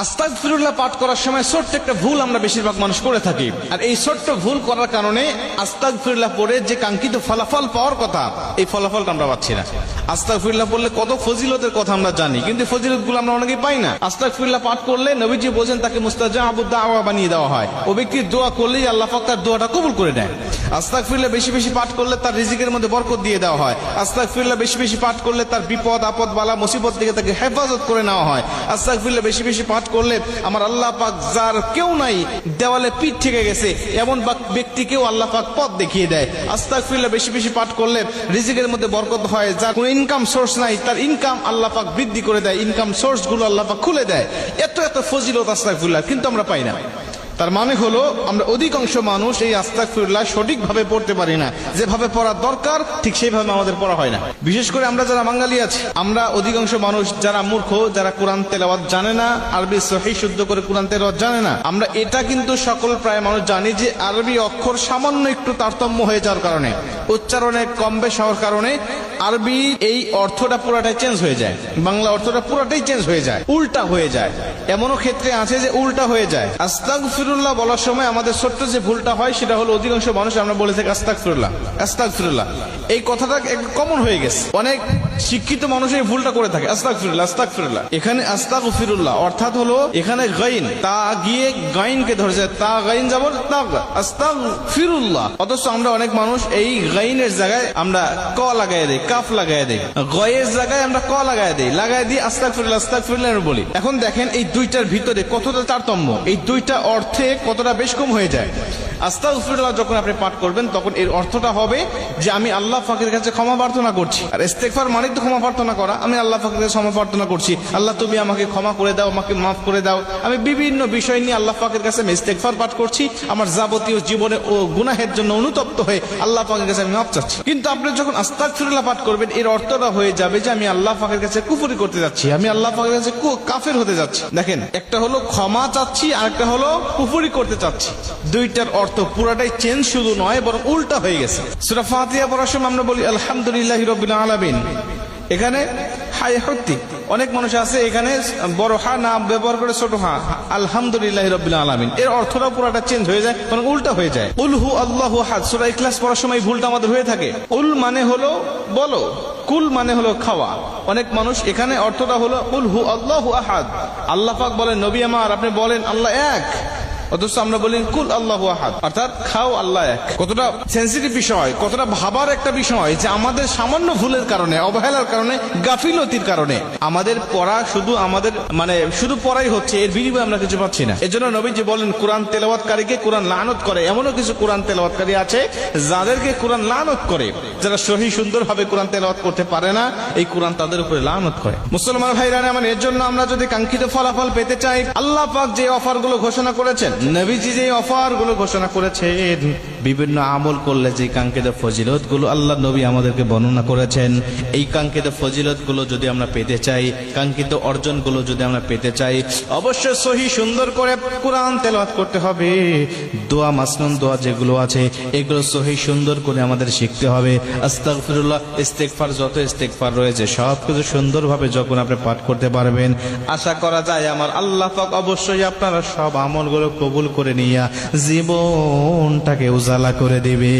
আস্তাগফিরুল্লাহ পাঠ করার সময় ছোট্ট একটা ভুল আমরা বেশিরভাগ মানুষ করে থাকি, আর এই ছোট্ট ভুল করার কারণে আস্তাগফিরুল্লাহ পড়ে যে কাঙ্ক্ষিত ফলাফল পাওয়ার কথা, এই ফলাফলটা আমরা পাচ্ছি না। আস্তাগফিরুল্লাহ পড়লে কত ফজিলতের কথা আমরা জানি, কিন্তু ফজিলতগুলো আমরা অনেকেই পাই না। আস্তাগফিরুল্লাহ পাঠ করলে নবীজি বলেন তাকে মুস্তাজাবুদ দাওয়া বানিয়ে দেওয়া হয়। ও ব্যক্তির দোয়া করলেই আল্লাহ পাক তার দোয়াটা কবুল করে নেয়। আস্তাগফিরুল্লাহ বেশি বেশি পাঠ করলে তার রিজিকের মধ্যে বরকত দিয়ে দেওয়া হয়। আস্তাগফিরুল্লাহ বেশি বেশি পাঠ করলে তার বিপদ আপদ বালা মুসিবত থেকে তাকে হেফাজত করে নেওয়া হয়। আস্তাগফিরুল্লাহ বেশি বেশি পাঠ করলে আমার আল্লাহ পাক যার কেউ নাই দেওয়ালে পিঠ থেকে গেছে এমন ব্যক্তিকেও আল্লাহ পাক পথ দেখিয়ে দেয়। আস্তাগফিরুল্লাহ বেশি বেশি পাঠ করলে রিজিকের মধ্যে বরকত হয়। যার কোনো ইনকাম সোর্স নাই তার ইনকাম আল্লাহ পাক বৃদ্ধি করে দেয়, ইনকাম সোর্স গুলো আল্লাহ পাক খুলে দেয়। এত এত ফজিলত আস্তাগফিরুল্লাহ, কিন্তু আমরা পাই না। তার মানে হলো আমরা অধিকাংশ মানুষ এই আস্তাগফিরুল্লাহ সঠিকভাবে পড়তে পারি না। যেভাবে পড়ার দরকার ঠিক সেইভাবে আমাদের পড়া হয় না। বিশেষ করে আমরা যারা বাঙালি আছি, আমরা অধিকাংশ মানুষ যারা মূর্খ, যারা কোরআন তেলাওয়াত জানে না, আরবি সহিহ শুদ্ধ করে কোরআন তেলাওয়াত জানে না। আমরা এটা কিন্তু সকল প্রায় মানুষ জানি যে আরবি অক্ষর সামান্য একটু তারতম্য হয়ে যাওয়ার কারণে, উচ্চারণে কম বেশ হওয়ার কারণে আরবি এই অর্থটা পুরাটাই চেঞ্জ হয়ে যায়, বাংলা অর্থটা পুরাটাই চেঞ্জ হয়ে যায়, উল্টা হয়ে যায়। এমনও ক্ষেত্রে আছে যে উল্টা হয়ে যায়। আস্তাগফিরুল্লাহ বলার সময় আমাদের ছোট্ট যে ভুলটা হয় সেটা হলো অধিকাংশ মানুষ আমরা বলে থাকি আস্তাগফিরুল্লাহ আস্তাগফিরুল্লাহ, এই কথাটা কমন হয়ে গেছে। অনেক শিক্ষিত মানুষ এই ভুলটা করে থাকে, আস্তাগফিরুল্লাহ আস্তাগফিরুল্লাহ। এখানে আস্তাগফিরুল্লাহ অর্থাৎ হলো এখানে গাইন, তা গিয়ে গাইনকে ধরেছে, তা গাইন যাব আস্তাগফিরুল্লাহ। অথচ আমরা অনেক মানুষ এই গাইনের জায়গায় আমরা ক লাগাই দেই, কাফ লাগাই দেই, গয়ের জায়গায় আমরা ক লাগাই দিই আস্তাগফিরুল্লাহ আস্তাগফিরুল্লাহ বলি। এখন দেখেন এই দুইটার ভিতরে কতটা তারতম্য, এই দুইটা অর্থে কতটা বেশ কম হয়ে যায়। আস্তাগফিরুল্লাহ যখন আপনি পাঠ করবেন তখন এর অর্থটা হবে যে আমি আল্লাহ পাকের কাছে ক্ষমা প্রার্থনা করছি। আর ইস্তেগফার মানে তো ক্ষমা প্রার্থনা করা। আমি আল্লাহ পাকের কাছে ক্ষমা প্রার্থনা করছি, আল্লাহ তুমি আমাকে ক্ষমা করে দাও, আমাকে মাফ করে দাও। আমি বিভিন্ন বিষয় নিয়ে আল্লাহ পাকের কাছে আমি ইস্তেগফার পাঠ করছি, আমার যাবতীয় জীবনে ও গুনাহের জন্য অনুতপ্ত হয়ে আল্লাহ পাকের কাছে আমি মাফ চাচ্ছি। কিন্তু আপনি যখন আস্তাগফিরুল্লাহ পাঠ করবেন এর অর্থটা হয়ে যাবে যে আমি আল্লাহ পাকের কাছে কুফরি করতে যাচ্ছি, আমি আল্লাহ পাকের কাছে কাফের হতে যাচ্ছি। দেখেন, একটা হলো ক্ষমা চাচ্ছি আর একটা হলো কুফরি করতে চাচ্ছি। দুইটার অর্থ পুরাটাই চেঞ্জ, শুধু নয় বরং উল্টা হয়ে গেছে। সূরা ফাতিহা পড়ার সময় আমরা বলি আলহামদুলিল্লাহি রাব্বিল আলামিন, এখানে হাই হত্যি অনেক মানুষ আছে এখানে বড় হা না ব্যবহার করে ছোট হা, আলহামদুলিল্লাহি রাব্বিল আলামিন, এর অর্থটা পুরাটা চেঞ্জ হয়ে যায়, মানে উল্টা হয়ে যায়। কুল হু আল্লাহু আহাদ, সূরা ইখলাস পড়ার সময় ভুলটা আমাদের হয়ে থাকে। উল মানে হলো বলো, কুল মানে হলো খাওয়া। অনেক মানুষ এখানে অর্থটা হলো কুল হু আল্লাহু আহাদ, আল্লাহ পাক বলেন নবী আমার আপনি বলেন আল্লাহ এক, অথচ আমরা বলি কুল আল্লাহু আহাদ, অর্থাৎ খাও আল্লাহ এক। কতটা সেন্সিটিভ বিষয়, কতটা ভাবার একটা বিষয় যে আমাদের সামান্য ভুলের কারণে, অবহেলার কারণে, গাফিলতির কারণে আমাদের পড়া শুধু আমাদের শুধু পড়াই হচ্ছে, এর বিনিময়ে আমরা কিছু পাচ্ছি না। এজন্য নবীজি বলেন কোরআন তেলাওয়াতকারীকে কোরআন লানত করে। এমনও কিছু কোরআন তেলাওয়াতকারী আছে যাদেরকে কোরআন লানত করে, যারা সহি সুন্দরভাবে কোরআন তেলাওয়াত করতে পারে না, এই কোরআন তাদের উপরে লানত করে। মুসলমান ভাইরা আমার, এর জন্য আমরা যদি কাঙ্ক্ষিত ফলাফল পেতে চাই, আল্লাহ পাক যে অফার গুলো ঘোষণা করেছেন, নবীজি যে অফার গুলো ঘোষণা করেছেন, বিভিন্ন আমল করলে যে কাঙ্ক্ষিত ফজিলত গুলো আল্লাহ নবী আমাদেরকে বর্ণনা করেছেন, এই কাঙ্ক্ষিত ফজিলত গুলো যদি আমরা পেতে চাই, কাঙ্ক্ষিত অর্জন গুলো যদি আমরা পেতে চাই, অবশ্যই সহি সুন্দর করে কোরআন তেলাওয়াত করতে হবে। দোয়া মাসনুন দোয়া যেগুলো আছে এগুলো সহি সুন্দর করে আমাদের শিখতে হবে। আস্তাগফিরুল্লাহ ইস্তেগফার, যত ইস্তেগফার রয়েছে সবকিছু সুন্দরভাবে যখন আপনি পাঠ করতে পারবেন, আশা করা যায় আমার আল্লাহ পাক অবশ্যই আপনারা সব আমলগুলো কবুল করে নিয়ে জীবনটাকে উজালা করে দেবে।